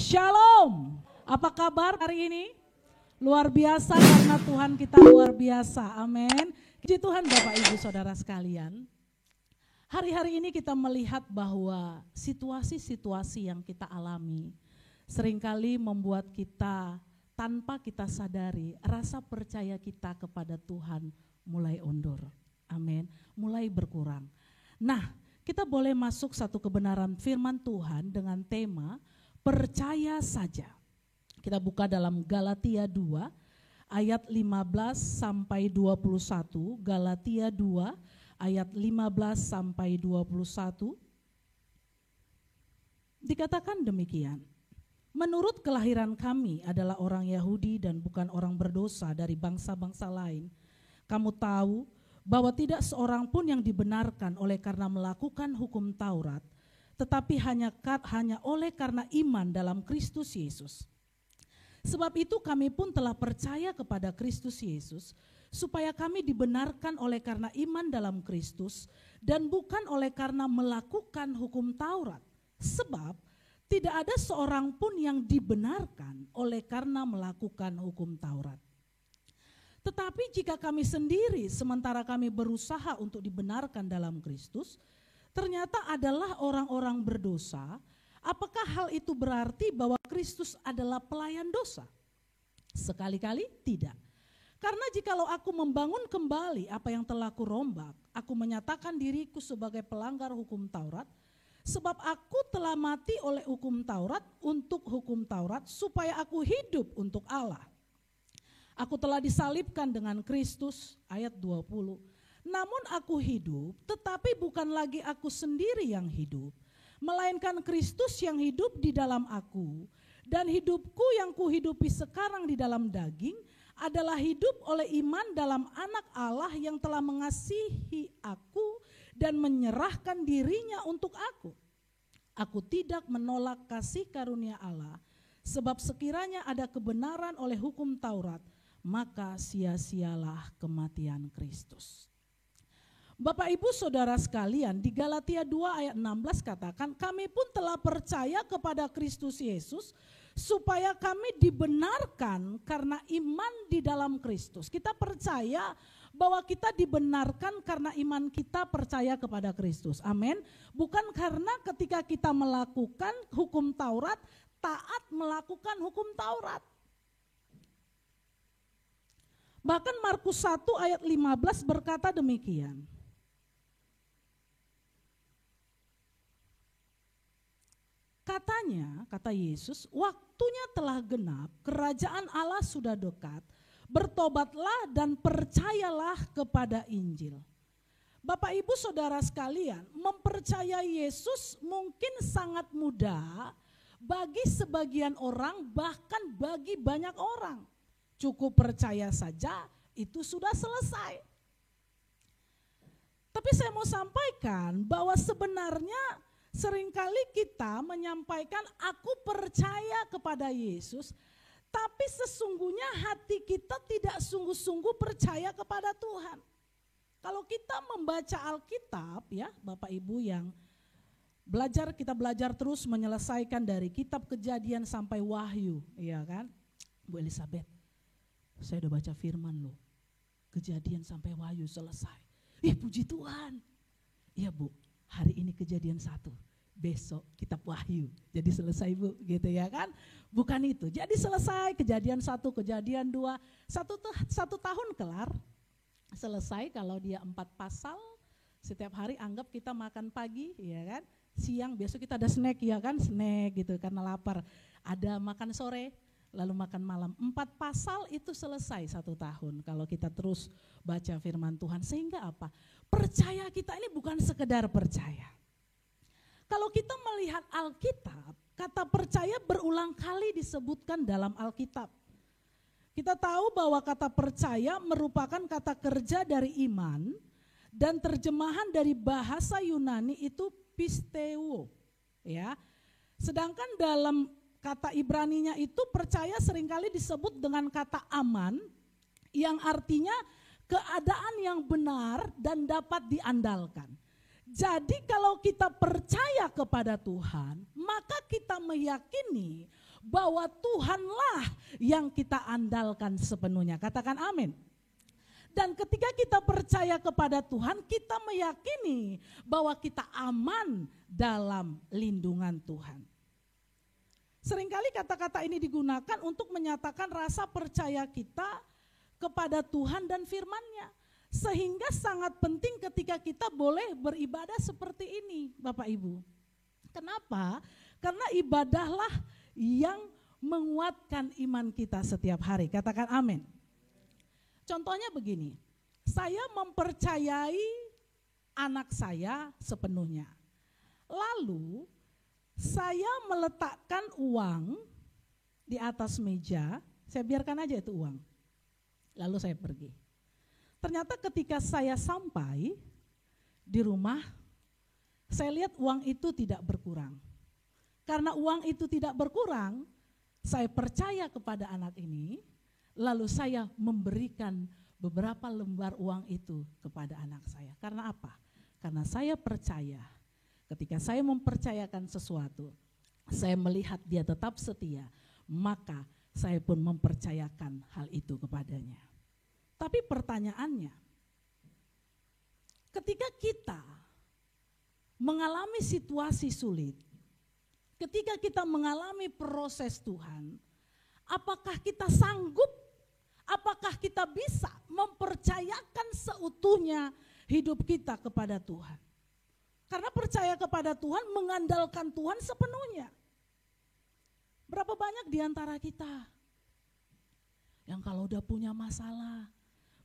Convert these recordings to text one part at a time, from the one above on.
Shalom. Apa kabar hari ini? Luar biasa karena Tuhan kita luar biasa. Amin. Puji Tuhan Bapak Ibu Saudara sekalian. Hari-hari ini kita melihat bahwa situasi-situasi yang kita alami seringkali membuat kita tanpa kita sadari rasa percaya kita kepada Tuhan mulai undur. Amin. Mulai berkurang. Nah, kita boleh masuk satu kebenaran firman Tuhan dengan tema percaya saja. Kita buka dalam Galatia 2 ayat 15 sampai 21. Galatia 2 ayat 15 sampai 21. Dikatakan demikian. Menurut kelahiran kami adalah orang Yahudi dan bukan orang berdosa dari bangsa-bangsa lain. Kamu tahu bahwa tidak seorang pun yang dibenarkan oleh karena melakukan hukum Taurat, tetapi hanya oleh karena iman dalam Kristus Yesus. Sebab itu kami pun telah percaya kepada Kristus Yesus, supaya kami dibenarkan oleh karena iman dalam Kristus dan bukan oleh karena melakukan hukum Taurat. Sebab tidak ada seorang pun yang dibenarkan oleh karena melakukan hukum Taurat. Tetapi jika kami sendiri sementara kami berusaha untuk dibenarkan dalam Kristus, ternyata adalah orang-orang berdosa, apakah hal itu berarti bahwa Kristus adalah pelayan dosa? Sekali-kali tidak. Karena jikalau aku membangun kembali apa yang telah kurombak, aku menyatakan diriku sebagai pelanggar hukum Taurat, sebab aku telah mati oleh hukum Taurat untuk hukum Taurat supaya aku hidup untuk Allah. Aku telah disalibkan dengan Kristus, ayat 20. Namun aku hidup, tetapi bukan lagi aku sendiri yang hidup, melainkan Kristus yang hidup di dalam aku. Dan hidupku yang kuhidupi sekarang di dalam daging adalah hidup oleh iman dalam Anak Allah yang telah mengasihi aku dan menyerahkan dirinya untuk aku. Aku tidak menolak kasih karunia Allah, sebab sekiranya ada kebenaran oleh hukum Taurat, maka sia-sialah kematian Kristus. Bapak Ibu Saudara sekalian, di Galatia 2 ayat 16 katakan, kami pun telah percaya kepada Kristus Yesus supaya kami dibenarkan karena iman di dalam Kristus. Kita percaya bahwa kita dibenarkan karena iman kita percaya kepada Kristus. Amin. Bukan karena ketika kita melakukan hukum Taurat, taat melakukan hukum Taurat. Bahkan Markus 1 ayat 15 berkata demikian. Katanya, kata Yesus, waktunya telah genap, kerajaan Allah sudah dekat, bertobatlah dan percayalah kepada Injil. Bapak Ibu Saudara sekalian, mempercayai Yesus mungkin sangat mudah bagi sebagian orang, bahkan bagi banyak orang. Cukup percaya saja, itu sudah selesai. Tapi saya mau sampaikan bahwa sebenarnya seringkali kita menyampaikan aku percaya kepada Yesus, tapi sesungguhnya hati kita tidak sungguh-sungguh percaya kepada Tuhan. Kalau kita membaca Alkitab ya Bapak Ibu yang belajar, kita belajar terus menyelesaikan dari kitab Kejadian sampai Wahyu, ya kan? Bu Elizabeth, saya udah baca firman loh, Kejadian sampai Wahyu selesai. Puji Tuhan. Iya Bu, hari ini Kejadian 1, besok kitab Wahyu. Jadi selesai Bu, gitu ya kan? Bukan itu. Jadi selesai Kejadian 1, Kejadian 2, satu tahun kelar. Selesai kalau dia 4 pasal, setiap hari anggap kita makan pagi, ya kan? Siang, besok kita ada snack, ya kan? Snack gitu karena lapar. Ada makan sore, lalu makan malam. 4 pasal itu selesai 1 tahun kalau kita terus baca firman Tuhan. Sehingga apa? Percaya kita ini bukan sekedar percaya. Kalau kita melihat Alkitab, kata percaya berulang kali disebutkan dalam Alkitab. Kita tahu bahwa kata percaya merupakan kata kerja dari iman dan terjemahan dari bahasa Yunani itu pisteuo, ya. Sedangkan dalam kata Ibraninya itu percaya seringkali disebut dengan kata aman, yang artinya keadaan yang benar dan dapat diandalkan. Jadi kalau kita percaya kepada Tuhan, maka kita meyakini bahwa Tuhanlah yang kita andalkan sepenuhnya. Katakan amin. Dan ketika kita percaya kepada Tuhan, kita meyakini bahwa kita aman dalam lindungan Tuhan. Seringkali kata-kata ini digunakan untuk menyatakan rasa percaya kita kepada Tuhan dan firman-Nya. Sehingga sangat penting ketika kita boleh beribadah seperti ini, Bapak Ibu. Kenapa? Karena ibadahlah yang menguatkan iman kita setiap hari. Katakan amin. Contohnya begini, saya mempercayai anak saya sepenuhnya. Lalu saya meletakkan uang di atas meja, saya biarkan aja itu uang. Lalu saya pergi. Ternyata ketika saya sampai di rumah, saya lihat uang itu tidak berkurang. Karena uang itu tidak berkurang, saya percaya kepada anak ini. Lalu saya memberikan beberapa lembar uang itu kepada anak saya. Karena apa? Karena saya percaya ketika saya mempercayakan sesuatu, saya melihat dia tetap setia, maka saya pun mempercayakan hal itu kepadanya. Tapi pertanyaannya, ketika kita mengalami situasi sulit, ketika kita mengalami proses Tuhan, apakah kita sanggup? Apakah kita bisa mempercayakan seutuhnya hidup kita kepada Tuhan? Karena percaya kepada Tuhan, mengandalkan Tuhan sepenuhnya. Berapa banyak di antara kita yang kalau udah punya masalah,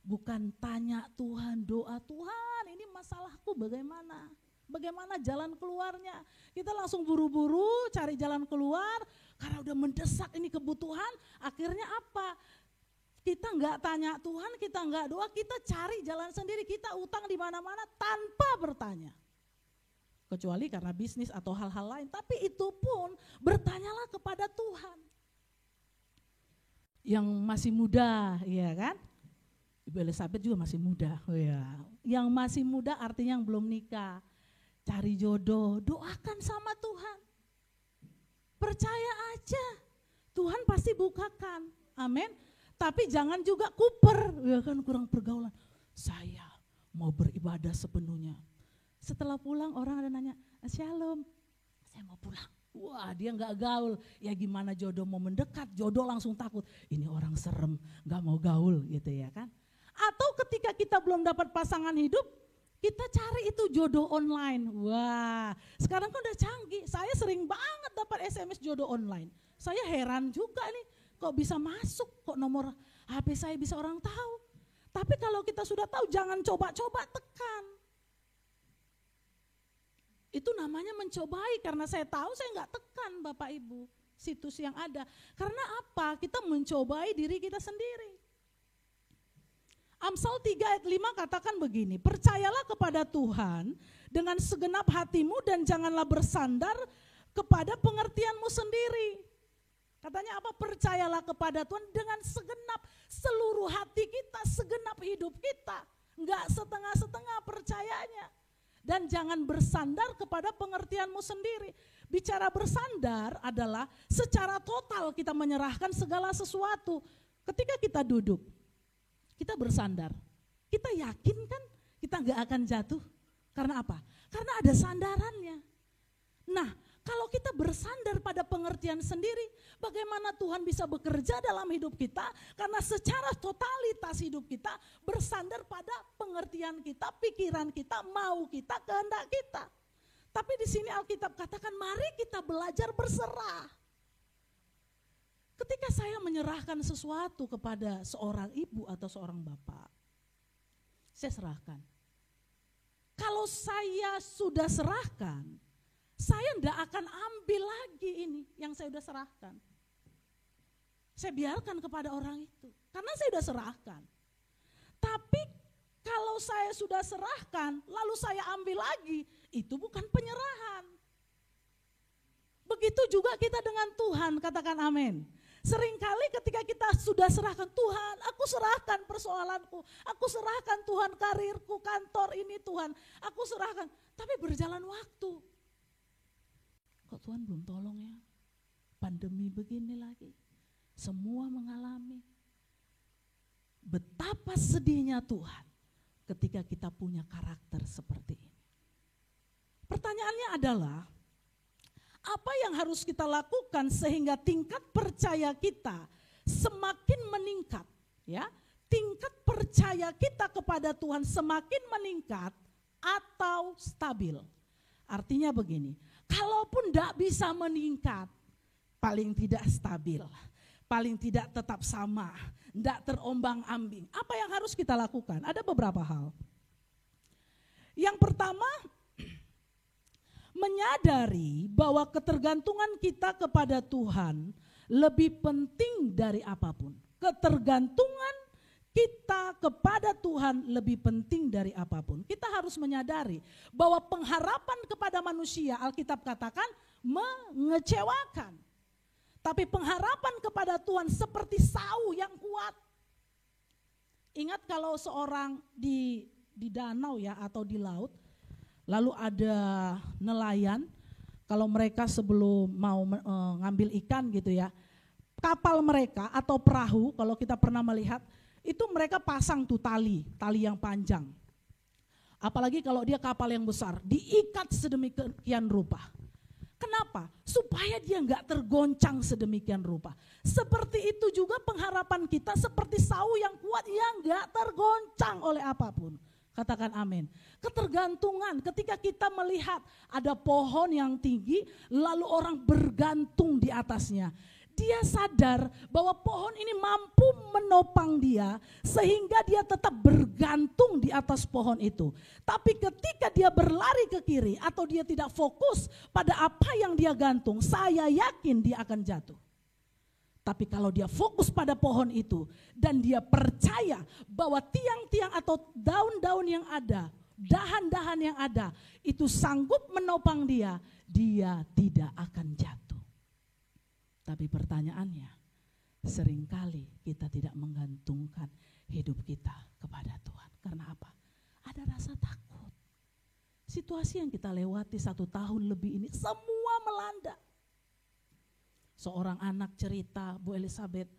bukan tanya Tuhan, doa Tuhan, ini masalahku bagaimana? Bagaimana jalan keluarnya? Kita langsung buru-buru cari jalan keluar, karena udah mendesak ini kebutuhan, akhirnya apa? Kita enggak tanya Tuhan, kita enggak doa, kita cari jalan sendiri, kita utang di mana-mana tanpa bertanya. Kecuali karena bisnis atau hal-hal lain, tapi itu pun bertanyalah kepada Tuhan. Yang masih muda, ya kan? Ibu Elizabeth juga masih muda, ya. Yang masih muda artinya yang belum nikah, cari jodoh, doakan sama Tuhan. Percaya aja, Tuhan pasti bukakan, amin. Tapi jangan juga kuper, ya kan, kurang pergaulan. Saya mau beribadah sepenuhnya. Setelah pulang orang ada nanya, Shalom, saya mau pulang. Wah, dia enggak gaul, ya gimana jodoh mau mendekat, jodoh langsung takut. Ini orang serem, enggak mau gaul gitu ya kan. Atau ketika kita belum dapat pasangan hidup, kita cari itu jodoh online. Wah, sekarang kan udah canggih, saya sering banget dapat SMS jodoh online. Saya heran juga nih. Kok bisa masuk, kok nomor HP saya bisa orang tahu. Tapi kalau kita sudah tahu, jangan coba-coba tekan. Itu namanya mencobai, karena saya tahu saya enggak tekan Bapak Ibu, situs yang ada. Karena apa? Kita mencobai diri kita sendiri. Amsal 3 ayat 5 katakan begini, percayalah kepada Tuhan dengan segenap hatimu dan janganlah bersandar kepada pengertianmu sendiri. Katanya apa? Percayalah kepada Tuhan dengan segenap seluruh hati kita, segenap hidup kita. Enggak setengah-setengah percayanya. Dan jangan bersandar kepada pengertianmu sendiri. Bicara bersandar adalah secara total kita menyerahkan segala sesuatu. Ketika kita duduk, kita bersandar. Kita yakin kan kita enggak akan jatuh. Karena apa? Karena ada sandarannya. Nah, kalau kita bersandar pada pengertian sendiri, bagaimana Tuhan bisa bekerja dalam hidup kita? Karena secara totalitas hidup kita bersandar pada pengertian kita, pikiran kita, mau kita, kehendak kita. Tapi di sini Alkitab katakan, mari kita belajar berserah. Ketika saya menyerahkan sesuatu kepada seorang ibu atau seorang bapak, saya serahkan. Kalau saya sudah serahkan, saya tidak akan ambil lagi ini yang saya sudah serahkan. Saya biarkan kepada orang itu, karena saya sudah serahkan. Tapi kalau saya sudah serahkan, lalu saya ambil lagi, itu bukan penyerahan. Begitu juga kita dengan Tuhan, katakan amin. Seringkali ketika kita sudah serahkan, Tuhan aku serahkan persoalanku, aku serahkan Tuhan karirku, kantor ini Tuhan, aku serahkan. Tapi berjalan waktu, kok Tuhan belum tolong ya? pandemi begini lagi. Semua mengalami. Betapa sedihnya Tuhan ketika kita punya karakter seperti ini. Pertanyaannya adalah, apa yang harus kita lakukan sehingga tingkat percaya kita semakin meningkat, ya? Tingkat percaya kita kepada Tuhan semakin meningkat atau stabil. Artinya begini, kalaupun tidak bisa meningkat, paling tidak stabil, paling tidak tetap sama, tidak terombang-ambing. Apa yang harus kita lakukan? Ada beberapa hal. Yang pertama, menyadari bahwa ketergantungan kita kepada Tuhan lebih penting dari apapun. Ketergantungan kita kepada Tuhan lebih penting dari apapun. Kita harus menyadari bahwa pengharapan kepada manusia, Alkitab katakan, mengecewakan. Tapi pengharapan kepada Tuhan seperti sau yang kuat. Ingat kalau seorang di danau ya atau di laut, lalu ada nelayan, kalau mereka sebelum mau ngambil ikan gitu ya, kapal mereka atau perahu, kalau kita pernah melihat, itu mereka pasang tuh tali yang panjang. Apalagi kalau dia kapal yang besar, diikat sedemikian rupa. Kenapa? Supaya dia enggak tergoncang sedemikian rupa. Seperti itu juga pengharapan kita seperti sau yang kuat yang enggak tergoncang oleh apapun. Katakan amin. Ketergantungan ketika kita melihat ada pohon yang tinggi lalu orang bergantung di atasnya. Dia sadar bahwa pohon ini mampu menopang dia sehingga dia tetap bergantung di atas pohon itu. Tapi ketika dia berlari ke kiri atau dia tidak fokus pada apa yang dia gantung, saya yakin dia akan jatuh. Tapi kalau dia fokus pada pohon itu dan dia percaya bahwa tiang-tiang atau daun-daun yang ada, dahan-dahan yang ada itu sanggup menopang dia, dia tidak akan jatuh. Tapi pertanyaannya, seringkali kita tidak menggantungkan hidup kita kepada Tuhan. Karena apa? Ada rasa takut. Situasi yang kita lewati 1 tahun lebih ini semua melanda. Seorang anak cerita, Bu Elizabeth,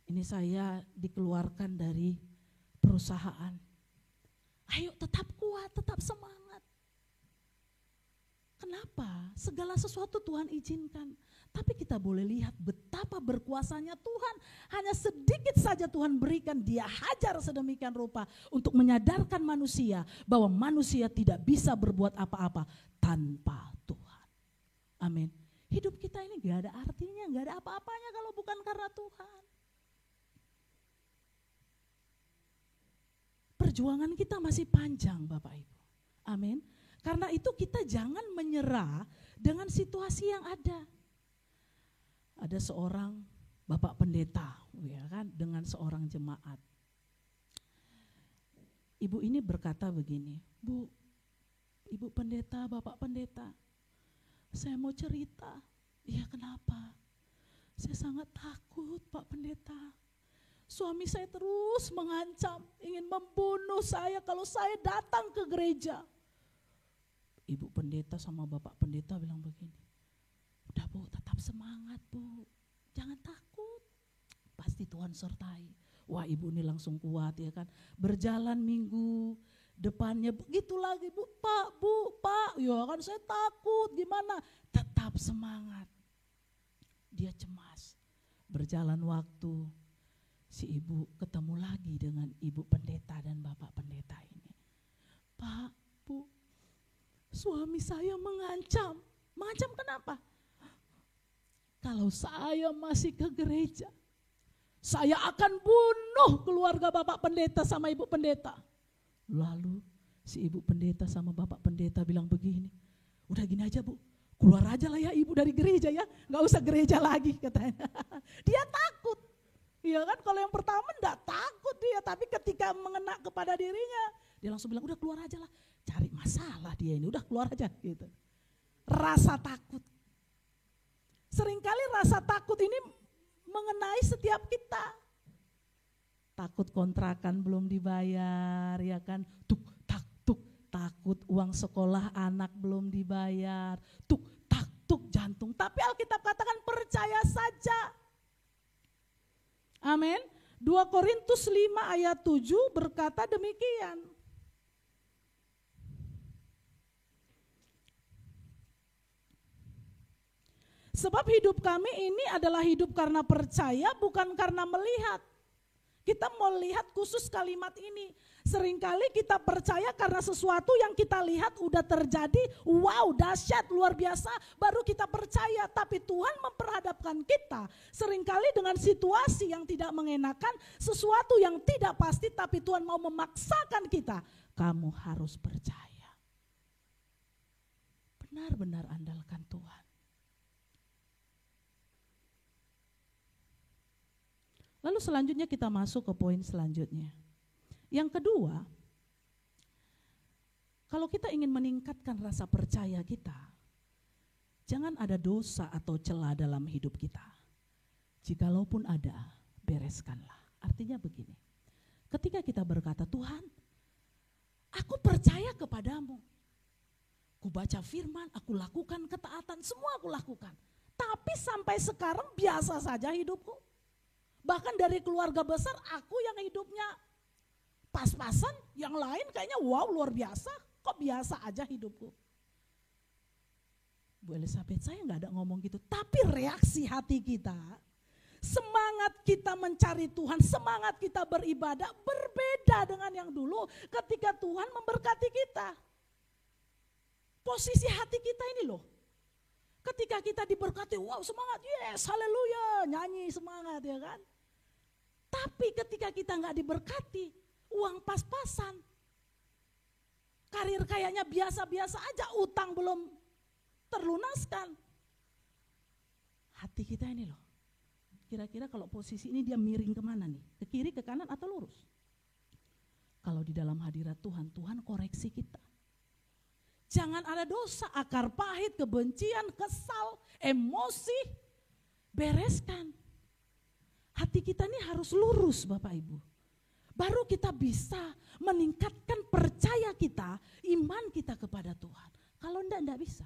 ini saya dikeluarkan dari perusahaan. Ayo tetap kuat, tetap semangat. Kenapa? Segala sesuatu Tuhan izinkan. Tapi kita boleh lihat betapa berkuasanya Tuhan. Hanya sedikit saja Tuhan berikan, dia hajar sedemikian rupa untuk menyadarkan manusia bahwa manusia tidak bisa berbuat apa-apa tanpa Tuhan. Amin. Hidup kita ini gak ada artinya, gak ada apa-apanya kalau bukan karena Tuhan. Perjuangan kita masih panjang Bapak Ibu. Amin. Karena itu kita jangan menyerah dengan situasi yang ada. Ada seorang Bapak Pendeta, ya kan, dengan seorang jemaat. Ibu ini berkata begini, Bu, Ibu Pendeta, Bapak Pendeta, saya mau cerita. Iya kenapa? Saya sangat takut Pak Pendeta. Suami saya terus mengancam, ingin membunuh saya kalau saya datang ke gereja. Ibu Pendeta sama Bapak Pendeta bilang begini, udah Bu, tetap semangat Bu, jangan takut, pasti Tuhan sertai. Wah ibu ini langsung kuat ya kan, berjalan minggu depannya begitu lagi, Bu, Pak, ya kan saya takut gimana, tetap semangat. Dia cemas, berjalan waktu, si ibu ketemu lagi dengan Ibu Pendeta dan Bapak Pendeta ini. Pak, Bu, suami saya mengancam kenapa? Kalau saya masih ke gereja, saya akan bunuh keluarga Bapak Pendeta sama Ibu Pendeta. Lalu si Ibu Pendeta sama Bapak Pendeta bilang begini, udah gini aja Bu, keluar aja lah ya Ibu dari gereja ya, gak usah gereja lagi katanya. Dia takut, ya kan, kalau yang pertama enggak takut dia, tapi ketika mengena kepada dirinya, dia langsung bilang udah keluar aja lah, cari masalah dia ini, udah keluar aja gitu. Rasa takut. Seringkali rasa takut ini mengenai setiap kita. Takut kontrakan belum dibayar, ya kan? Takut uang sekolah anak belum dibayar. detuk jantung. Tapi Alkitab katakan percaya saja. Amin. 2 Korintus 5 ayat 7 berkata demikian. Sebab hidup kami ini adalah hidup karena percaya, bukan karena melihat. Kita mau lihat khusus kalimat ini. Seringkali kita percaya karena sesuatu yang kita lihat udah terjadi, wow dahsyat luar biasa, baru kita percaya. Tapi Tuhan memperhadapkan kita seringkali dengan situasi yang tidak mengenakan, sesuatu yang tidak pasti, tapi Tuhan mau memaksakan kita. Kamu harus percaya. Benar-benar andalkan Tuhan. Lalu selanjutnya kita masuk ke poin selanjutnya. Yang kedua, kalau kita ingin meningkatkan rasa percaya kita, jangan ada dosa atau celah dalam hidup kita. Jikalaupun ada, bereskanlah. Artinya begini, ketika kita berkata, Tuhan, aku percaya kepadamu. Aku baca firman, aku lakukan ketaatan, semua aku lakukan. Tapi sampai sekarang biasa saja hidupku. Bahkan dari keluarga besar aku yang hidupnya pas-pasan, yang lain kayaknya wow luar biasa, kok biasa aja hidupku. Bu Elizabeth, saya gak ada ngomong gitu, tapi reaksi hati kita, semangat kita mencari Tuhan, semangat kita beribadah berbeda dengan yang dulu ketika Tuhan memberkati kita. Posisi hati kita ini loh, ketika kita diberkati, wow semangat, yes haleluya, nyanyi semangat ya kan. Tapi ketika kita gak diberkati, uang pas-pasan, karir kayaknya biasa-biasa aja, utang belum terlunaskan. Hati kita ini loh, kira-kira kalau posisi ini dia miring kemana nih? Ke kiri, ke kanan atau lurus? Kalau di dalam hadirat Tuhan, Tuhan koreksi kita. Jangan ada dosa, akar pahit, kebencian, kesal, emosi, bereskan. Hati kita ini harus lurus Bapak Ibu. Baru kita bisa meningkatkan percaya kita, iman kita kepada Tuhan. Kalau enggak bisa.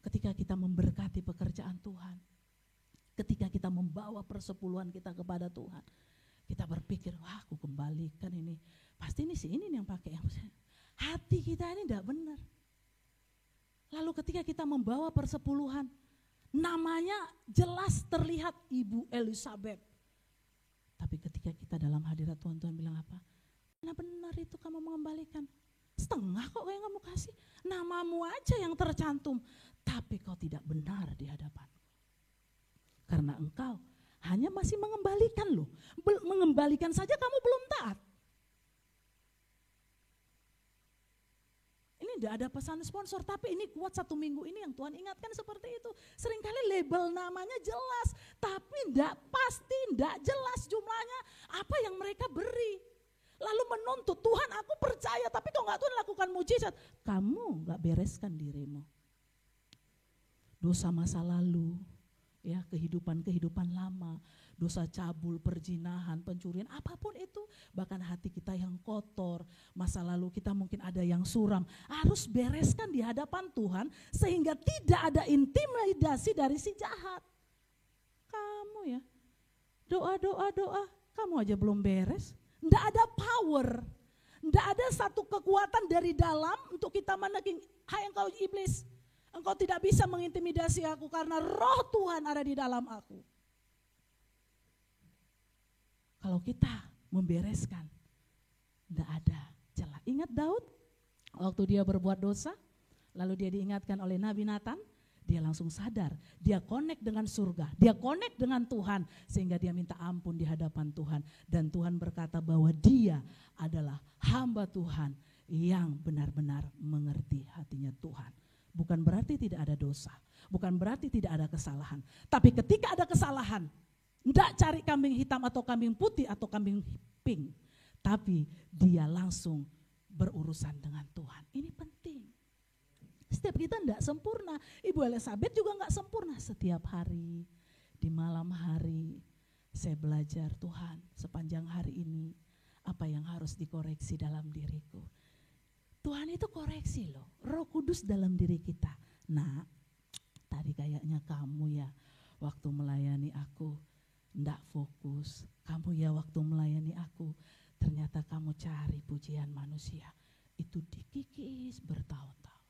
Ketika kita memberkati pekerjaan Tuhan, ketika kita membawa persepuluhan kita kepada Tuhan, kita berpikir, wah aku kembalikan ini. Pasti ini si ini yang pakai. Hati kita ini enggak benar. Lalu ketika kita membawa persepuluhan, namanya jelas terlihat Ibu Elizabeth. Tapi ketika kita dalam hadirat Tuhan, Tuhan bilang apa? Nah benar itu kamu mengembalikan. Setengah kok yang kamu kasih. Namamu aja yang tercantum. Tapi kau tidak benar di hadapanku. Karena engkau hanya masih mengembalikan loh. Mengembalikan saja kamu belum taat. Ini tidak ada pesan sponsor, tapi ini kuat 1 minggu ini yang Tuhan ingatkan seperti itu. Seringkali label namanya jelas, tapi tidak pasti, tidak jelas jumlahnya apa yang mereka beri. Lalu menuntut, Tuhan aku percaya, tapi kok enggak Tuhan lakukan mujizat. Kamu enggak bereskan dirimu. Dosa masa lalu, ya kehidupan lama, dosa cabul, perzinahan, pencurian, apapun itu, bahkan hati kita yang kotor, masa lalu kita mungkin ada yang suram, harus bereskan di hadapan Tuhan sehingga tidak ada intimidasi dari si jahat. Kamu ya, doa, kamu aja belum beres, enggak ada power, enggak ada satu kekuatan dari dalam untuk kita meneking, hai engkau iblis, engkau tidak bisa mengintimidasi aku karena roh Tuhan ada di dalam aku. Kalau kita membereskan, tidak ada celah. Ingat Daud, waktu dia berbuat dosa, lalu dia diingatkan oleh Nabi Nathan, dia langsung sadar, dia connect dengan surga, dia connect dengan Tuhan, sehingga dia minta ampun di hadapan Tuhan. Dan Tuhan berkata bahwa dia adalah hamba Tuhan yang benar-benar mengerti hatinya Tuhan. Bukan berarti tidak ada dosa, bukan berarti tidak ada kesalahan. Tapi ketika ada kesalahan, tidak cari kambing hitam atau kambing putih atau kambing pink, tapi dia langsung berurusan dengan Tuhan. Ini penting. Setiap kita tidak sempurna. Ibu Elizabeth juga tidak sempurna. Setiap hari, di malam hari, saya belajar Tuhan sepanjang hari ini, apa yang harus dikoreksi dalam diriku. Tuhan itu koreksi loh, Roh Kudus dalam diri kita. Nah, Tadi kayaknya kamu ya waktu melayani aku ndak fokus. Kamu ya waktu melayani aku ternyata kamu cari pujian manusia. Itu dikikis bertahun-tahun.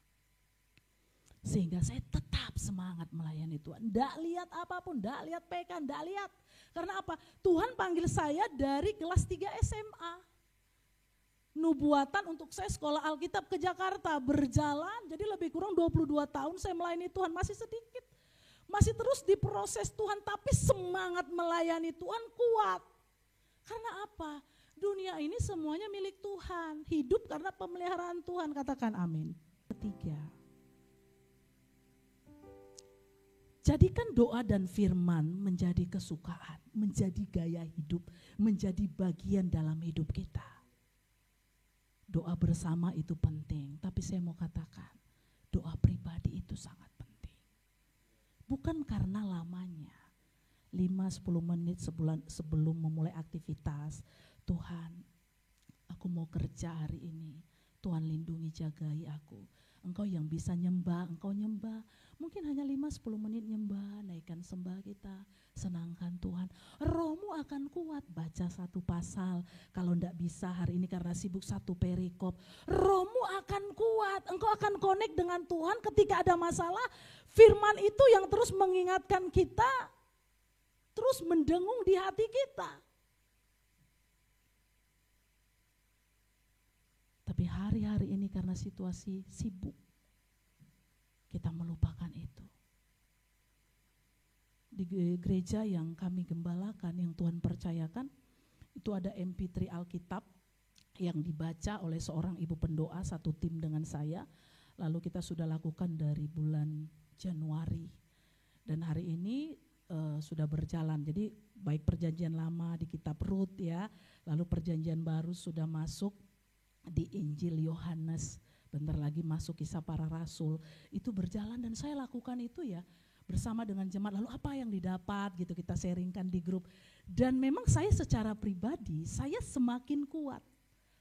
Sehingga saya tetap semangat melayani Tuhan. Ndak lihat apapun, ndak lihat PK, ndak lihat. Karena apa? Tuhan panggil saya dari kelas 3 SMA. Nubuatan untuk saya sekolah Alkitab ke Jakarta berjalan, jadi lebih kurang 22 tahun saya melayani Tuhan, masih sedikit. Masih terus diproses Tuhan, tapi semangat melayani Tuhan kuat. Karena apa? Dunia ini semuanya milik Tuhan, hidup karena pemeliharaan Tuhan, katakan amin. Ketiga, jadikan doa dan firman menjadi kesukaan, menjadi gaya hidup, menjadi bagian dalam hidup kita. Doa bersama itu penting, tapi saya mau katakan, doa pribadi itu sangat penting. Bukan karena lamanya, 5-10 menit sebelum memulai aktivitas, Tuhan, aku mau kerja hari ini, Tuhan lindungi jagai aku. Engkau yang bisa nyembah, engkau nyembah. Mungkin hanya 5-10 menit nyembah, naikkan sembah kita, senangkan Tuhan. Rohmu akan kuat, baca satu pasal. Kalau enggak bisa hari ini karena sibuk satu perikop. Rohmu akan kuat, engkau akan connect dengan Tuhan ketika ada masalah. Firman itu yang terus mengingatkan kita, terus mendengung di hati kita. Tapi hari-hari ini karena situasi sibuk, kita melupakan itu. Di gereja yang kami gembalakan, yang Tuhan percayakan, itu ada MP3 Alkitab yang dibaca oleh seorang ibu pendoa, satu tim dengan saya. Lalu kita sudah lakukan dari bulan Januari. Dan hari ini sudah berjalan. Jadi baik perjanjian lama di kitab Rut ya, lalu perjanjian baru sudah masuk di Injil Yohanes, bentar lagi masuk Kisah Para Rasul. Itu berjalan dan saya lakukan itu ya bersama dengan jemaat. Lalu apa yang didapat gitu kita sharingkan di grup. Dan memang saya secara pribadi saya semakin kuat,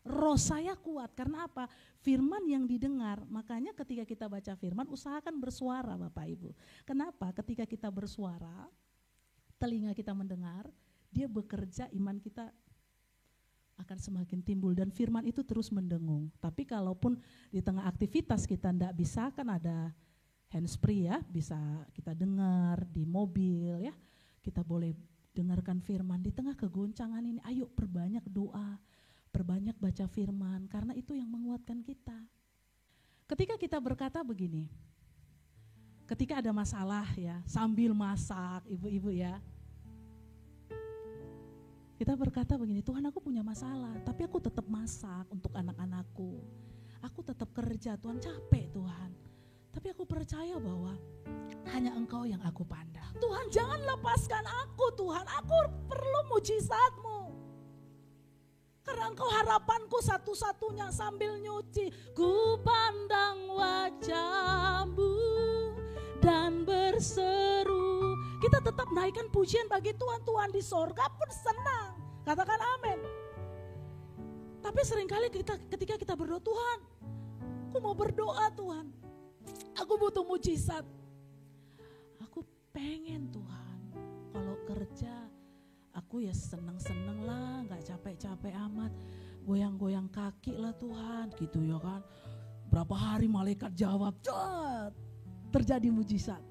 roh saya kuat. Karena apa? Firman yang didengar. Makanya ketika kita baca firman usahakan bersuara Bapak Ibu. Kenapa? Ketika kita bersuara, telinga kita mendengar, dia bekerja, iman kita akan semakin timbul dan firman itu terus mendengung. Tapi kalaupun di tengah aktivitas kita tidak bisa, kan ada handsfree ya, bisa kita dengar di mobil ya, kita boleh dengarkan firman. Di tengah kegoncangan ini ayo perbanyak doa, perbanyak baca firman, karena itu yang menguatkan kita. Ketika kita berkata begini, ketika ada masalah ya, sambil masak ibu-ibu ya, kita berkata begini, Tuhan aku punya masalah, tapi aku tetap masak untuk anak-anakku. Aku tetap kerja, Tuhan capek Tuhan. Tapi aku percaya bahwa hanya Engkau yang aku pandang. Tuhan jangan lepaskan aku Tuhan, aku perlu mujizat-Mu. Karena Engkau harapanku satu-satunya sambil nyuci. Ku pandang wajah-Mu dan berseru. Kita tetap naikkan pujian bagi Tuhan. Tuhan di sorga pun senang. Katakan amin. Tapi seringkali ketika kita berdoa, Tuhan, aku mau berdoa Tuhan. Aku butuh mujizat. Aku pengen Tuhan. Kalau kerja, aku ya seneng-seneng lah, gak capek-capek amat. Goyang-goyang kaki lah Tuhan, gitu ya kan. Berapa hari malaikat jawab, cet, terjadi mujizat.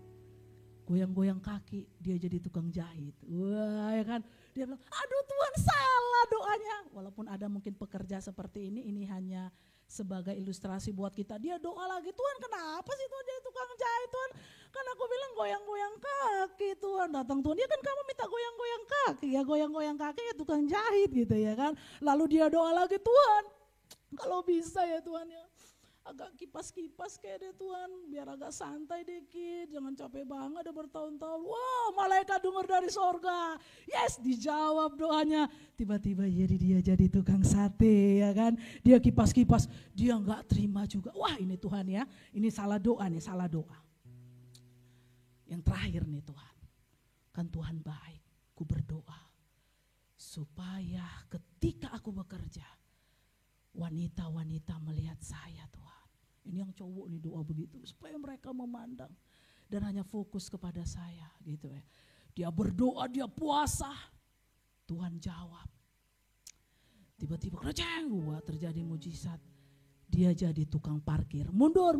Goyang-goyang kaki, dia jadi tukang jahit. Wah ya kan, dia bilang, aduh Tuhan salah doanya. Walaupun ada mungkin pekerja seperti ini hanya sebagai ilustrasi buat kita. Dia doa lagi, Tuhan kenapa sih Tuhan jadi tukang jahit Tuhan? Kan aku bilang goyang-goyang kaki Tuhan. Datang Tuhan, dia kan kamu minta goyang-goyang kaki. Ya goyang-goyang kaki ya tukang jahit gitu ya kan. Lalu dia doa lagi, Tuhan kalau bisa ya Tuhan ya. Agak kipas-kipas kayak deh Tuhan, biar agak santai dikit, jangan capek banget udah bertahun-tahun. Wow, malaikat dengar dari sorga, yes dijawab doanya. Tiba-tiba dia jadi tukang sate ya kan, dia kipas-kipas, dia gak terima juga. Wah ini Tuhan ya, ini salah doa nih, salah doa. Yang terakhir nih Tuhan, kan Tuhan baik, ku berdoa supaya ketika aku bekerja, wanita-wanita melihat saya Tuhan. Ini yang cowok nih doa begitu, supaya mereka memandang dan hanya fokus kepada saya gitu ya. Dia berdoa, dia puasa, Tuhan jawab. Tiba-tiba terjadi mujizat. Dia jadi tukang parkir, mundur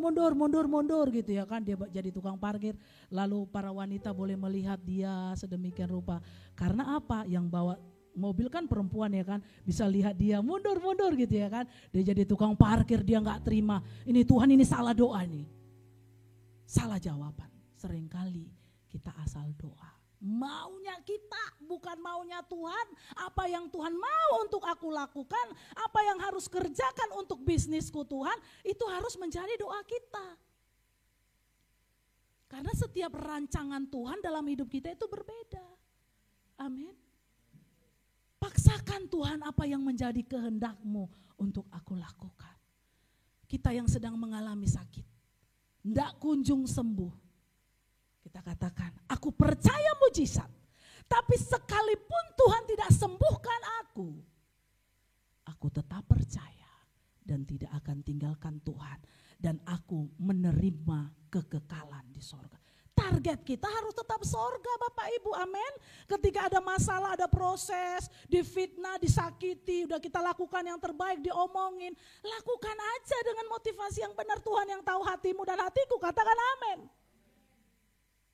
gitu ya kan, dia jadi tukang parkir. Lalu para wanita boleh melihat dia sedemikian rupa. Karena apa? Yang bawa mobil kan perempuan ya kan, bisa lihat dia mundur gitu ya kan. Dia jadi tukang parkir, dia gak terima. Ini Tuhan, ini salah doa nih. Salah jawaban. Seringkali kita asal doa. Maunya kita, bukan maunya Tuhan. Apa yang Tuhan mau untuk aku lakukan, apa yang harus kerjakan untuk bisnisku Tuhan, itu harus menjadi doa kita. Karena setiap rancangan Tuhan dalam hidup kita itu berbeda. Amin. Paksakan Tuhan apa yang menjadi kehendak-Mu untuk aku lakukan. Kita yang sedang mengalami sakit, tidak kunjung sembuh. Kita katakan, aku percaya mujizat, tapi sekalipun Tuhan tidak sembuhkan aku tetap percaya dan tidak akan tinggalkan Tuhan. Dan aku menerima kekekalan di sorga. Target kita harus tetap sorga Bapak Ibu, amin. Ketika ada masalah, ada proses, difitnah, disakiti, udah kita lakukan yang terbaik, diomongin. Lakukan aja dengan motivasi yang benar, Tuhan yang tahu hatimu dan hatiku, katakan amin.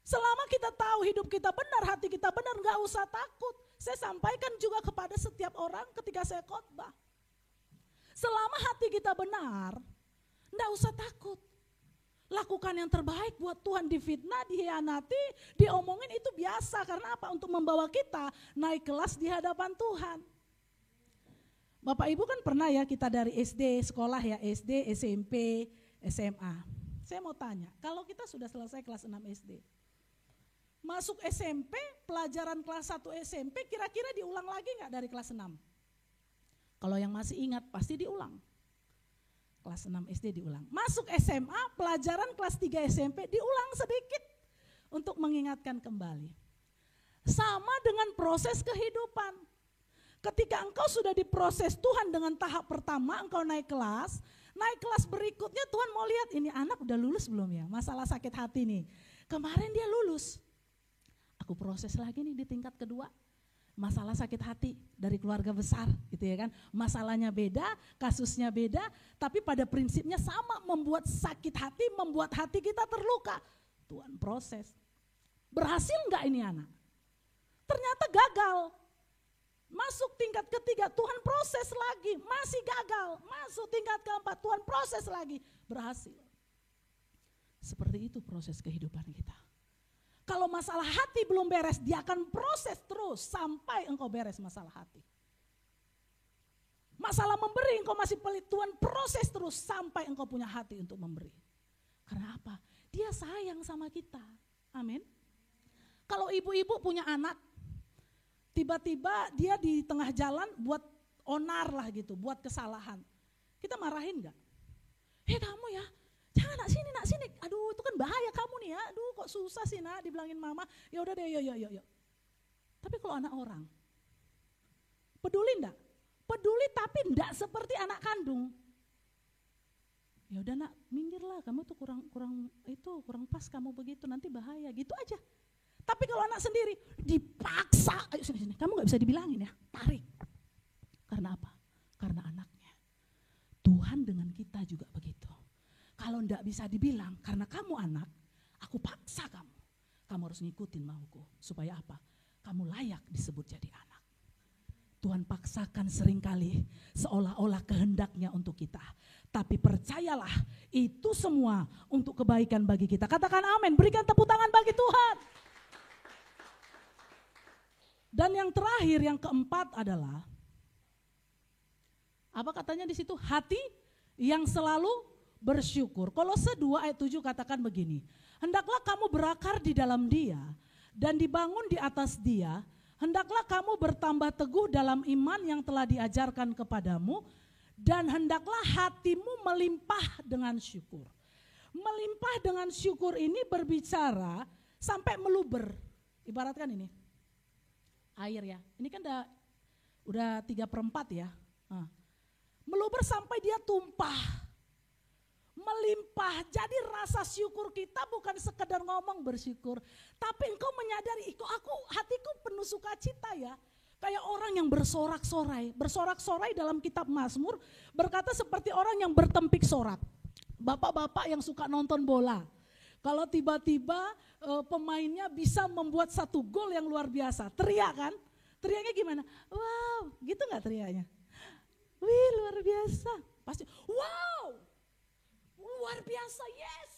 Selama kita tahu hidup kita benar, hati kita benar, gak usah takut. Saya sampaikan juga kepada setiap orang ketika saya khotbah. Selama hati kita benar, gak usah takut. Lakukan yang terbaik buat Tuhan, difitnah, dihianati, diomongin itu biasa. Karena apa? Untuk membawa kita naik kelas di hadapan Tuhan. Bapak Ibu kan pernah ya kita dari SD, sekolah ya, SD, SMP, SMA. Saya mau tanya, kalau kita sudah selesai kelas 6 SD, masuk SMP, pelajaran kelas 1 SMP kira-kira diulang lagi gak dari kelas 6? Kalau yang masih ingat pasti diulang. Kelas 6 SD diulang. Masuk SMA, pelajaran kelas 3 SMP diulang sedikit untuk mengingatkan kembali. Sama dengan proses kehidupan. Ketika engkau sudah diproses Tuhan dengan tahap pertama, engkau naik kelas berikutnya Tuhan mau lihat ini anak udah lulus belum ya? Masalah sakit hati nih. Kemarin dia lulus. Aku proses lagi nih di tingkat kedua, masalah sakit hati dari keluarga besar gitu ya kan. Masalahnya beda, kasusnya beda, tapi pada prinsipnya sama, membuat sakit hati, membuat hati kita terluka. Tuhan proses. Berhasil enggak ini anak? Ternyata gagal. Masuk tingkat ketiga, Tuhan proses lagi, masih gagal. Masuk tingkat keempat, Tuhan proses lagi, berhasil. Seperti itu proses kehidupan kita. Kalau masalah hati belum beres, dia akan proses terus sampai engkau beres masalah hati. Masalah memberi, engkau masih pelit, Tuhan proses terus sampai engkau punya hati untuk memberi. Karena apa? Dia sayang sama kita. Amin. Kalau ibu-ibu punya anak, tiba-tiba dia di tengah jalan buat onar lah gitu, buat kesalahan. Kita marahin gak? Hei kamu ya, jangan nak sini, aduh itu kan bahaya kamu nih ya, aduh kok susah sih nak dibilangin mama, ya udah deh yuk. Tapi kalau anak orang, peduli enggak? Peduli tapi enggak seperti anak kandung. Ya udah nak, minggirlah kamu tuh kurang pas kamu begitu, nanti bahaya gitu aja. Tapi kalau anak sendiri dipaksa, ayo sini, kamu nggak bisa dibilangin ya, tarik. Karena apa? Karena anaknya. Tuhan dengan kita juga begitu. Kalau enggak bisa dibilang, karena kamu anak, aku paksa kamu. Kamu harus ngikutin mauku. Supaya apa? Kamu layak disebut jadi anak. Tuhan paksakan seringkali seolah-olah kehendaknya untuk kita. Tapi percayalah, itu semua untuk kebaikan bagi kita. Katakan amin, berikan tepuk tangan bagi Tuhan. Dan yang terakhir, yang keempat adalah, apa katanya di situ? Hati yang selalu bersyukur. Kolose 2 ayat 7 katakan begini, hendaklah kamu berakar di dalam Dia dan dibangun di atas Dia, hendaklah kamu bertambah teguh dalam iman yang telah diajarkan kepadamu, dan hendaklah hatimu melimpah dengan syukur. Melimpah dengan syukur ini berbicara sampai meluber. Ibaratkan ini, air ya, ini kan udah 3/4 ya. Meluber sampai dia tumpah. melimpah. Jadi rasa syukur kita bukan sekedar ngomong bersyukur, tapi engkau menyadari, hatiku penuh sukacita ya. Kayak orang yang bersorak-sorai. Bersorak-sorai dalam kitab Mazmur berkata seperti orang yang bertempik sorak. Bapak-bapak yang suka nonton bola. Kalau tiba-tiba pemainnya bisa membuat satu gol yang luar biasa, teriak kan? Teriaknya gimana? Wow, gitu gak teriaknya? Wih, luar biasa. Pasti, wow, luar biasa, yes.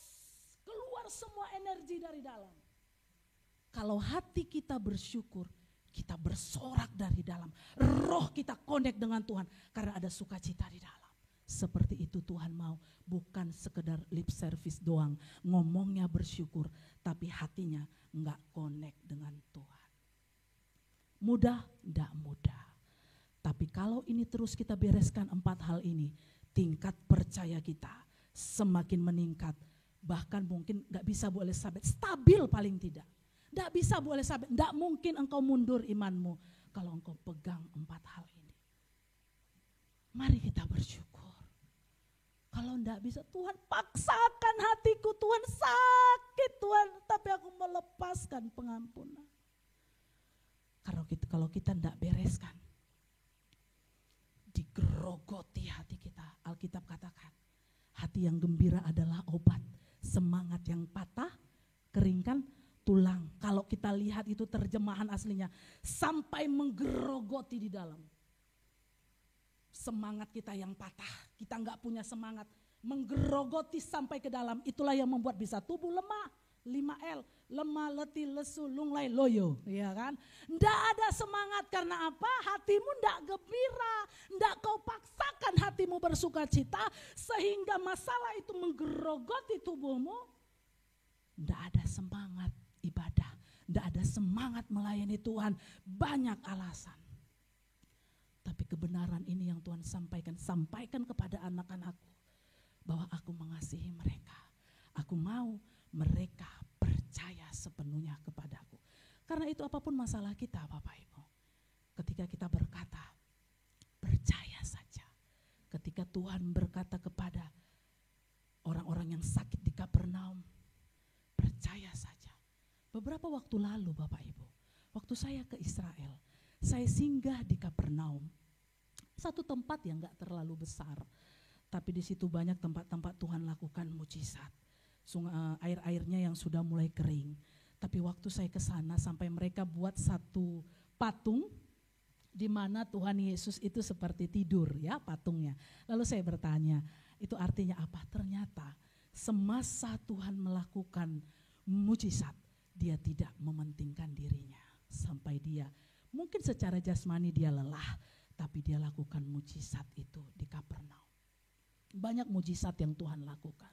Keluar semua energi dari dalam. Kalau hati kita bersyukur, kita bersorak dari dalam. Roh kita connect dengan Tuhan karena ada sukacita di dalam. Seperti itu Tuhan mau, bukan sekedar lip service doang, ngomongnya bersyukur, tapi hatinya enggak connect dengan Tuhan. Mudah? Enggak mudah. Tapi kalau ini terus kita bereskan 4 hal ini, tingkat percaya kita semakin meningkat. Bahkan mungkin enggak bisa Bu Elizabeth, stabil paling tidak. Enggak bisa Bu Elizabeth, enggak mungkin engkau mundur imanmu kalau engkau pegang 4 hal ini. Mari kita bersyukur. Kalau enggak bisa, Tuhan paksakan hatiku, Tuhan sakit Tuhan, tapi aku melepaskan pengampunan. Kalau kita enggak bereskan, digerogoti hati kita. Alkitab katakan, hati yang gembira adalah obat, semangat yang patah, keringkan tulang. Kalau kita lihat itu terjemahan aslinya, sampai menggerogoti di dalam. Semangat kita yang patah, kita enggak punya semangat, menggerogoti sampai ke dalam, itulah yang membuat bisa tubuh lemah. 5L, lemah, letih, lesu, lunglai, loyo, ya kan? Enggak ada semangat karena apa? Hatimu enggak gembira, enggak kau paksakan hatimu bersukacita sehingga masalah itu menggerogoti tubuhmu. Enggak ada semangat ibadah, enggak ada semangat melayani Tuhan, banyak alasan. Tapi kebenaran ini yang Tuhan sampaikan kepada anak-anakku, bahwa aku mengasihi mereka. Aku mau mereka percaya sepenuhnya kepadaku. Karena itu apapun masalah kita Bapak Ibu, ketika kita berkata, percaya saja. Ketika Tuhan berkata kepada orang-orang yang sakit di Kapernaum, percaya saja. Beberapa waktu lalu Bapak Ibu, waktu saya ke Israel, saya singgah di Kapernaum. Satu tempat yang gak terlalu besar, tapi di situ banyak tempat-tempat Tuhan lakukan mujizat. Air-airnya yang sudah mulai kering. Tapi waktu saya ke sana sampai mereka buat satu patung di mana Tuhan Yesus itu seperti tidur ya patungnya. Lalu saya bertanya, itu artinya apa? Ternyata semasa Tuhan melakukan mujizat, dia tidak mementingkan dirinya. Sampai dia, mungkin secara jasmani dia lelah, tapi dia lakukan mujizat itu di Kapernaum. Banyak mujizat yang Tuhan lakukan.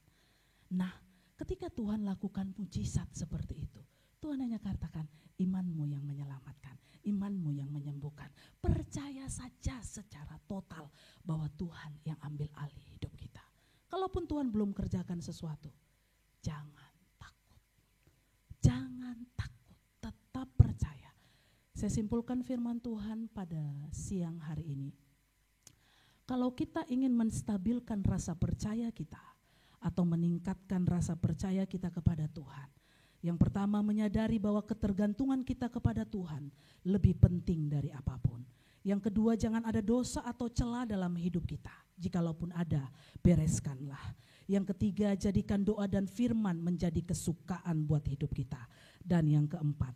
Nah, ketika Tuhan lakukan mujizat seperti itu, Tuhan hanya katakan, imanmu yang menyelamatkan, imanmu yang menyembuhkan. Percaya saja secara total bahwa Tuhan yang ambil alih hidup kita. Kalaupun Tuhan belum kerjakan sesuatu, jangan takut. Jangan takut, tetap percaya. Saya simpulkan firman Tuhan pada siang hari ini. Kalau kita ingin menstabilkan rasa percaya kita atau meningkatkan rasa percaya kita kepada Tuhan, yang pertama menyadari bahwa ketergantungan kita kepada Tuhan lebih penting dari apapun. Yang kedua, jangan ada dosa atau celah dalam hidup kita. Jikalaupun ada, bereskanlah. Yang ketiga, jadikan doa dan firman menjadi kesukaan buat hidup kita. Dan yang keempat,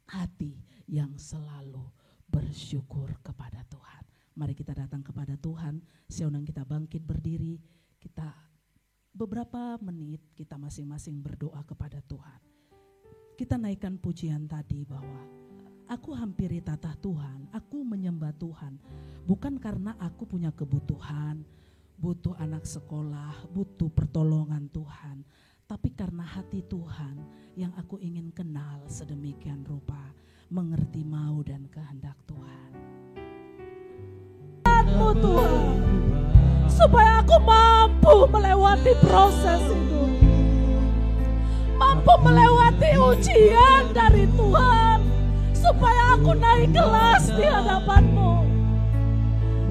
hati yang selalu bersyukur kepada Tuhan. Mari kita datang kepada Tuhan, saya undang kita bangkit berdiri, kita beberapa menit kita masing-masing berdoa kepada Tuhan. Kita naikkan pujian tadi bahwa aku hampiri tatah Tuhan, aku menyembah Tuhan, bukan karena aku punya kebutuhan, butuh anak sekolah, butuh pertolongan Tuhan, tapi karena hati Tuhan yang aku ingin kenal sedemikian rupa, mengerti mau dan kehendak Tuhan. Tuhan, supaya aku mampu melewati proses itu, mampu melewati ujian dari Tuhan, supaya aku naik kelas di hadapan-Mu.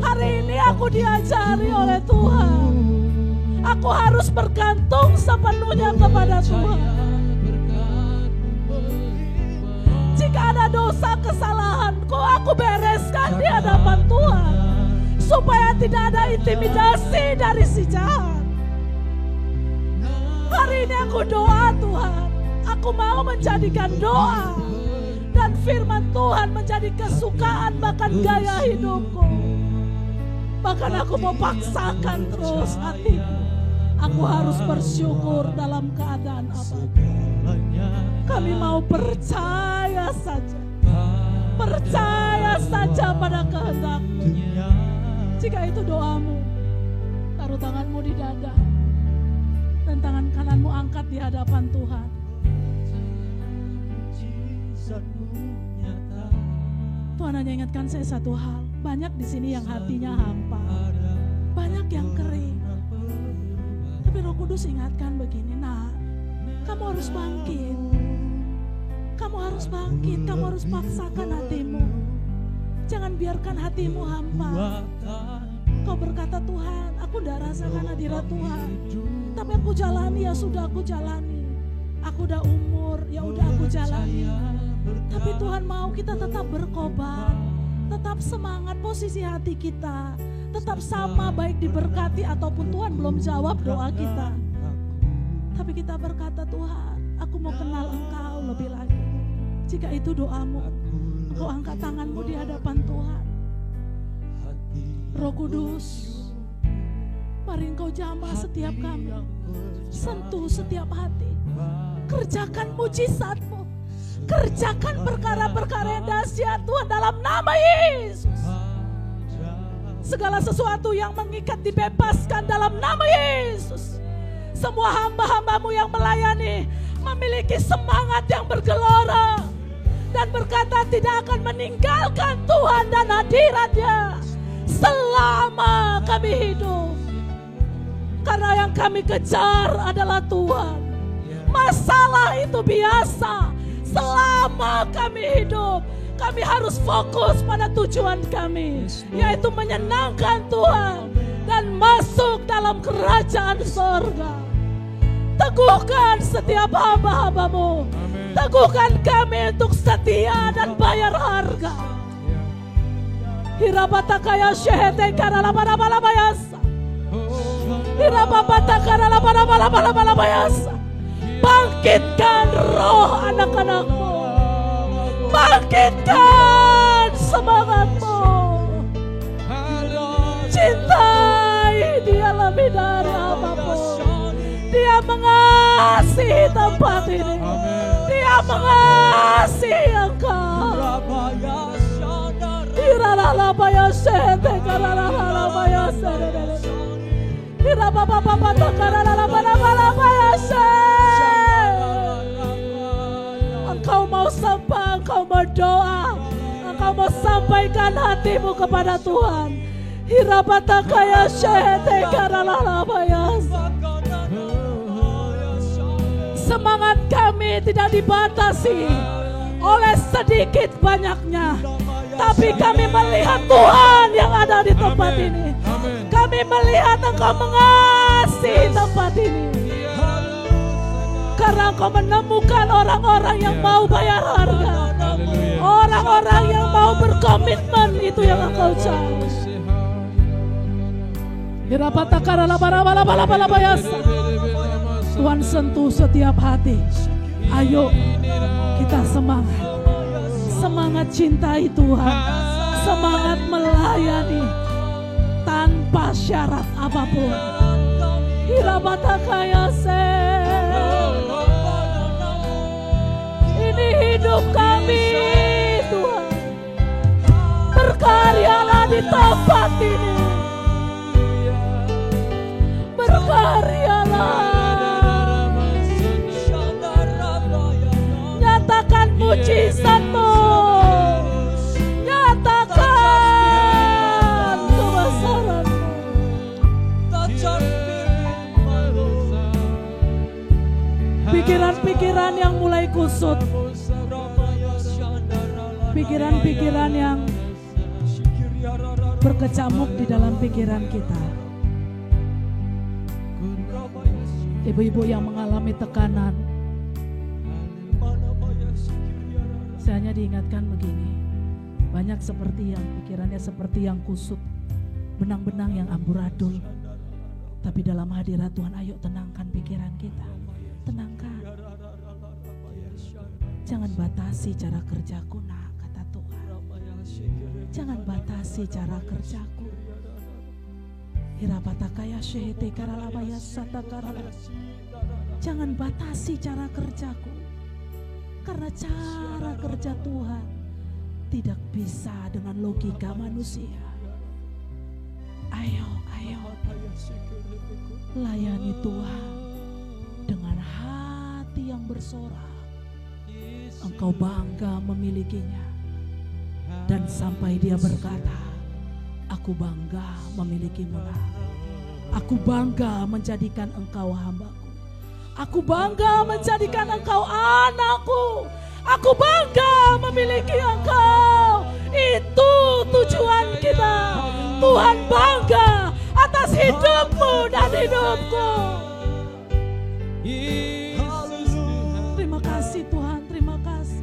Hari ini aku diajari oleh Tuhan, Aku harus bergantung sepenuhnya kepada Tuhan. Jika ada dosa kesalahanku, aku bereskan di hadapan Tuhan, supaya tidak ada intimidasi dari si jahat. Hari ini aku doa Tuhan, aku mau menjadikan doa dan firman Tuhan menjadi kesukaan bahkan gaya hidupku. Bahkan aku mau paksakan terus hatiku. Aku harus bersyukur dalam keadaan apapun. Kami mau percaya saja. Percaya saja pada kehendak-Mu. Jika itu doamu, taruh tanganmu di dada dan tangan kananmu angkat di hadapan Tuhan. Tuhan hanya ingatkan saya satu hal. Banyak di sini yang hatinya hampa, banyak yang kering. Tapi Roh Kudus ingatkan begini, nah, kamu harus bangkit. Kamu harus bangkit, kamu harus paksakan hatimu. Jangan biarkan hatimu hampa. Kau berkata, Tuhan, aku tidak rasakan hadirat Tuhan. Tapi aku jalani, ya sudah aku jalani. Aku udah umur, ya udah aku jalani. Tapi Tuhan mau kita tetap berkobar, tetap semangat, posisi hati kita tetap sama, baik diberkati ataupun Tuhan belum jawab doa kita. Tapi kita berkata, Tuhan, aku mau kenal Engkau lebih lagi. Jika itu doamu, Engkau angkat tanganmu di hadapan Tuhan. Roh Kudus, mari Engkau jamah setiap kami, sentuh setiap hati, kerjakan mujizat-Mu, kerjakan perkara-perkara yang dahsyat Tuhan dalam nama Yesus. Segala sesuatu yang mengikat dibebaskan dalam nama Yesus. Semua hamba-hamba-Mu yang melayani memiliki semangat yang bergelora dan berkata tidak akan meninggalkan Tuhan dan hadirat-Nya selama kami hidup. Karena yang kami kejar adalah Tuhan. Masalah itu biasa. Selama kami hidup, kami harus fokus pada tujuan kami, yaitu menyenangkan Tuhan dan masuk dalam kerajaan surga. Teguhkan setiap hamba-hamba-Mu. Teguhkan kami untuk setia dan bayar harga. Hirabatakaya syehete karala bala-bala-bayasa. Hirababata karala bala-bala-bala-bala-bayasa. Bangkitkan roh anak-anak-Mu. Bangkitkan semangat-Mu. Cintai Dia lebih dari apapun. Dia mengasihi tempat ini. Dia mengasihi Engkau. Hiralabaya sete karalabaya sete. Hirabababata karalabaya sete. Engkau mau sembah, Engkau berdoa, Engkau mau sampaikan hatimu kepada Tuhan. Hirabatakaya syehete karalabayasa. Semangat kami tidak dibatasi oleh sedikit banyaknya, tapi kami melihat Tuhan yang ada di tempat ini. Kami melihat Engkau mengasihi tempat ini. Karena Engkau menemukan orang-orang yang mau bayar harga, orang-orang yang mau berkomitmen, itu yang Engkau cari. Tuhan sentuh setiap hati. Ayo kita semangat. Semangat cintai Tuhan. Semangat melayani tanpa syarat apapun. Hirabatakayase. Ini hidup kami Tuhan. Berkaryalah di tempat ini. Berkaryalah. Nyatakan mujizat-Mu. Nyatakan kebesaran-Mu. Pikiran-pikiran yang mulai kusut, pikiran-pikiran yang berkecamuk di dalam pikiran kita, Ibu-ibu yang mengalami tekanan, saya hanya diingatkan begini, banyak seperti yang pikirannya seperti yang kusut, benang-benang yang amburadul. Tapi dalam hadirat Tuhan, ayo tenangkan pikiran kita, tenangkan. Jangan batasi cara kerjaku, nak, kata Tuhan. Jangan batasi cara kerjaku. Hirapatakaya syehete karalabaya satakarala. Jangan batasi cara kerjaku, karena cara kerja Tuhan tidak bisa dengan logika manusia. Ayo layani Tuhan dengan hati yang bersorak. Engkau bangga memilikinya, dan sampai dia berkata, aku bangga memilikimu, nak. Aku bangga menjadikan engkau hambaku. Aku bangga menjadikan engkau anakku. Aku bangga memiliki engkau. Itu tujuan kita. Tuhan bangga atas hidupmu dan hidupku. Terima kasih Tuhan, terima kasih.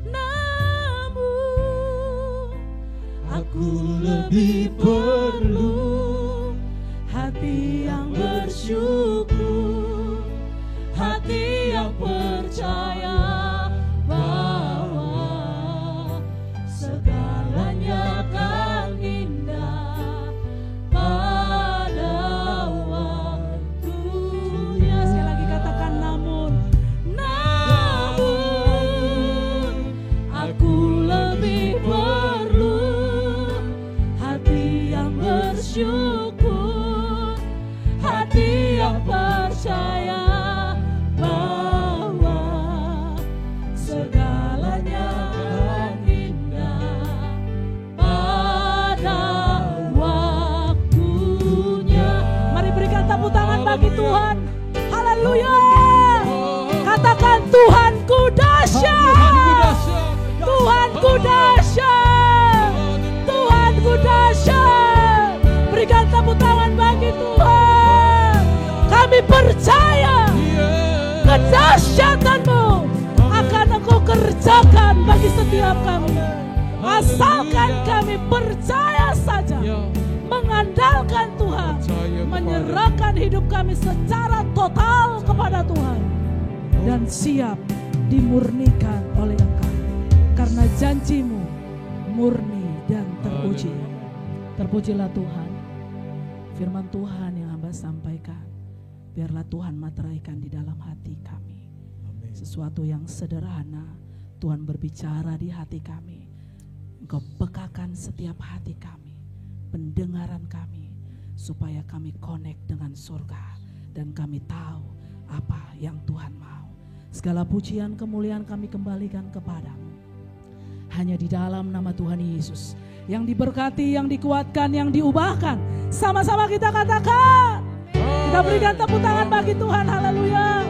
Namun aku lebih perlu hati yang bersyukur, hati yang percaya bahwa segalanya akan indah pada waktunya. Sekali lagi katakan namun aku lebih perlu hati yang bersyukur, hati yang percaya bahwa segalanya akan indah pada waktunya. Mari berikan tepuk tangan bagi Tuhan. Haleluya. Katakan Tuhanku dahsyat. Tuhanku dahsyat. Tuhanku dahsyat. Berikan tepuk tangan bagi Tuhan. Kami percaya kedahsyatanmu akan Engkau kerjakan bagi setiap kami. Asalkan kami percaya saja, mengandalkan Tuhan, menyerahkan hidup kami secara total kepada Tuhan, dan siap dimurnikan oleh Engkau, karena janjimu murni dan terpuji. Terpujilah Tuhan. Firman Tuhan yang hamba sampaikan, biarlah Tuhan materaikan di dalam hati kami. Sesuatu yang sederhana, Tuhan berbicara di hati kami. Engkau pekakan setiap hati kami, pendengaran kami, supaya kami connect dengan surga, dan kami tahu apa yang Tuhan mau. Segala pujian kemuliaan kami kembalikan kepadamu. Hanya di dalam nama Tuhan Yesus, yang diberkati, yang dikuatkan, yang diubahkan. Sama-sama kita katakan. Kita berikan tepuk tangan bagi Tuhan. Haleluya.